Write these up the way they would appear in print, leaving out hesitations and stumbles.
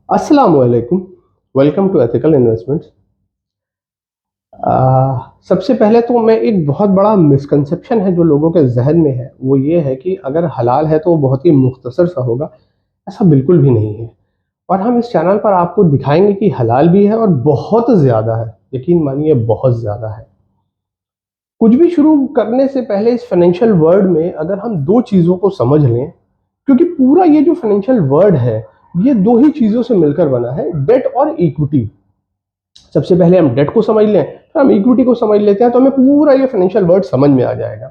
अस्सलाम वालेकुम। Welcome to ethical investments. सबसे पहले तो मैं एक बहुत बड़ा मिसकंसेप्शन है जो लोगों के जहन में है वो ये है कि अगर हलाल है तो वो बहुत ही मुख्तसर सा होगा। ऐसा बिल्कुल भी नहीं है। और हम इस चैनल पर आपको दिखाएंगे कि हलाल भी है और बहुत ज़्यादा है। यकीन मानिए बहुत ज़्यादा है। कुछ भी शुरू करने से पहले इस फाइनेंशियल वर्ल्ड में अगर हम दो चीज़ों को समझ लें, क्योंकि पूरा ये जो फाइनेंशियल वर्ल्ड है ये दो ही चीज़ों से मिलकर बना है, डेट और इक्विटी। सबसे पहले हम डेट को समझ लें, फिर हम इक्विटी को समझ लेते हैं तो हमें पूरा ये फाइनेंशियल वर्ड समझ में आ जाएगा।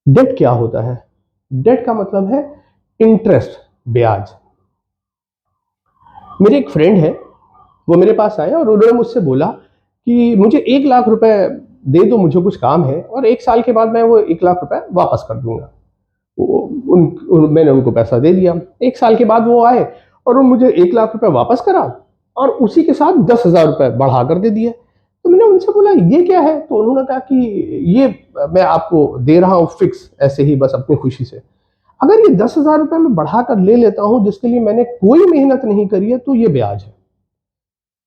डेट क्या होता है? डेट का मतलब है इंटरेस्ट, ब्याज। मेरे एक फ्रेंड है, वो मेरे पास आए और उन्होंने मुझसे बोला कि मुझे 1 लाख रुपए दे दो, मुझे कुछ काम है और 1 साल के बाद मैं वो 1 लाख रुपए वापस कर दूंगा। मैंने उनको पैसा दे दिया। 1 साल के बाद वो आए और वो मुझे 1 लाख रुपए वापस करा और उसी के साथ 10,000 रुपए बढ़ा कर दे दिए। तो मैंने उनसे बोला ये क्या है? तो उन्होंने कहा कि ये मैं आपको दे रहा हूँ फिक्स, ऐसे ही बस अपनी खुशी से। अगर ये 10,000 रुपए मैं बढ़ा कर ले लेता हूँ जिसके लिए मैंने कोई मेहनत नहीं करी है, तो ये ब्याज है।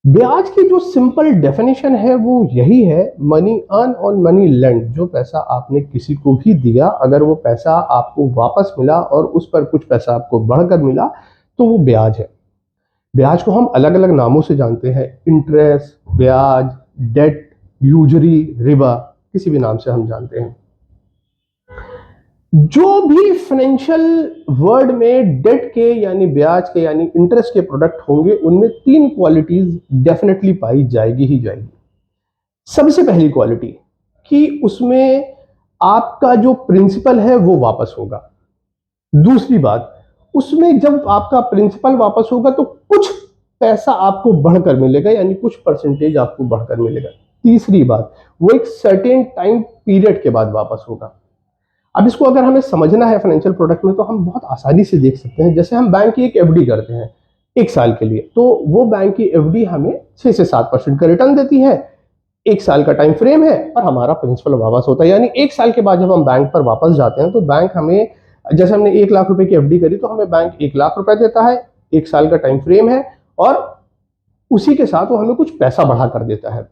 ब्याज की जो सिंपल डेफिनेशन है वो यही है, मनी अर्न और मनी लेंड। जो पैसा आपने किसी को भी दिया, अगर वो पैसा आपको वापस मिला और उस पर कुछ पैसा आपको बढ़कर मिला, तो वो ब्याज है। ब्याज को हम अलग अलग नामों से जानते हैं, इंटरेस्ट, ब्याज, डेट, यूजरी, रिबा, किसी भी नाम से हम जानते हैं। जो भी फाइनेंशियल वर्ल्ड में डेट के यानी ब्याज के यानी इंटरेस्ट के प्रोडक्ट होंगे, उनमें तीन क्वालिटीज डेफिनेटली पाई जाएगी ही जाएगी। सबसे पहली क्वालिटी कि उसमें आपका जो प्रिंसिपल है वो वापस होगा। दूसरी बात, उसमें जब आपका प्रिंसिपल वापस होगा तो कुछ पैसा आपको बढ़कर मिलेगा, यानी कुछ परसेंटेज आपको बढ़कर मिलेगा। तीसरी बात, वो एक सर्टेन टाइम पीरियड के बाद वापस होगा। अब इसको अगर हमें समझना है फाइनेंशियल प्रोडक्ट में, तो हम बहुत आसानी से देख सकते हैं। जैसे हम बैंक की एक एफडी करते हैं 1 साल के लिए, तो वो बैंक की एफडी हमें 6 से 7% का रिटर्न देती है। 1 साल का टाइम फ्रेम है और हमारा प्रिंसिपल वापस होता है। यानी 1 साल के बाद जब हम बैंक पर वापस जाते हैं तो बैंक हमें, जैसे हमने 1 लाख रुपए की एफडी करी तो हमें बैंक 1 लाख रुपए देता है। 1 साल का टाइम फ्रेम है और उसी के साथ वो हमें कुछ पैसा बढ़ा कर देता है।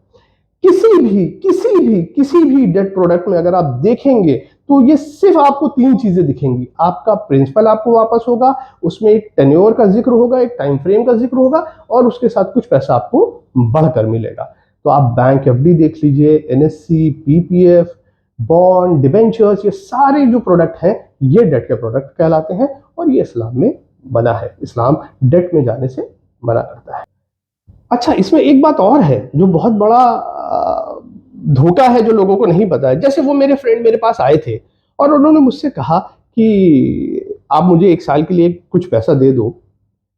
किसी भी डेट प्रोडक्ट में अगर आप देखेंगे तो ये सिर्फ आपको तीन चीजें दिखेंगी। आपका प्रिंसिपल आपको वापस होगा, उसमें एक टेन्योर का जिक्र होगा, एक टाइम फ्रेम का जिक्र होगा और उसके साथ कुछ पैसा आपको बढ़कर मिलेगा। तो आप बैंक एफडी देख लीजिए, एनएससी, पीपीएफ, बॉन्ड, डिबेंचर्स, ये सारे जो प्रोडक्ट हैं ये डेट के प्रोडक्ट कहलाते हैं और ये इस्लाम में बना है। इस्लाम डेट में जाने से मना करता है। अच्छा, इसमें एक बात और है जो बहुत बड़ा धोखा है, जो लोगों को नहीं पता है। जैसे वो मेरे फ्रेंड मेरे पास आए थे और उन्होंने मुझसे कहा कि आप मुझे 1 साल के लिए कुछ पैसा दे दो।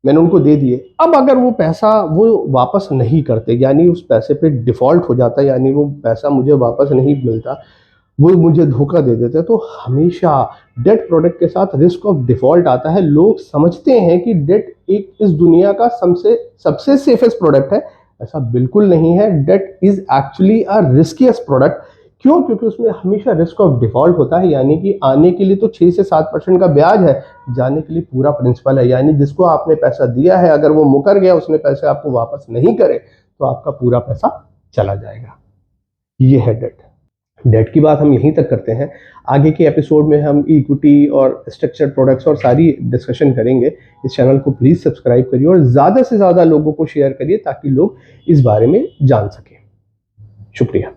मैंने उनको दे दिए। अब अगर वो पैसा वो वापस नहीं करते, यानी उस पैसे पे डिफ़ॉल्ट हो जाता, यानी वो पैसा मुझे वापस नहीं मिलता, वो मुझे धोखा दे देते, तो हमेशा डेट प्रोडक्ट के साथ रिस्क ऑफ डिफ़ॉल्ट आता है। लोग समझते हैं कि डेट एक इस दुनिया का सबसे सबसे सेफेस्ट प्रोडक्ट है। ऐसा बिल्कुल नहीं है। Debt is actually a riskiest product. क्यों? क्योंकि उसमें हमेशा रिस्क ऑफ डिफ़ॉल्ट होता है, यानी कि आने के लिए तो 6 से 7% का ब्याज है, जाने के लिए पूरा प्रिंसिपल है। यानी जिसको आपने पैसा दिया है, अगर वो मुकर गया, उसने पैसे आपको वापस नहीं करे, तो आपका पूरा पैसा चला जाएगा। ये है डेट। डेट की बात हम यहीं तक करते हैं। आगे के एपिसोड में हम इक्विटी और स्ट्रक्चर्ड प्रोडक्ट्स और सारी डिस्कशन करेंगे। इस चैनल को प्लीज़ सब्सक्राइब करिए और ज़्यादा से ज़्यादा लोगों को शेयर करिए ताकि लोग इस बारे में जान सकें। शुक्रिया।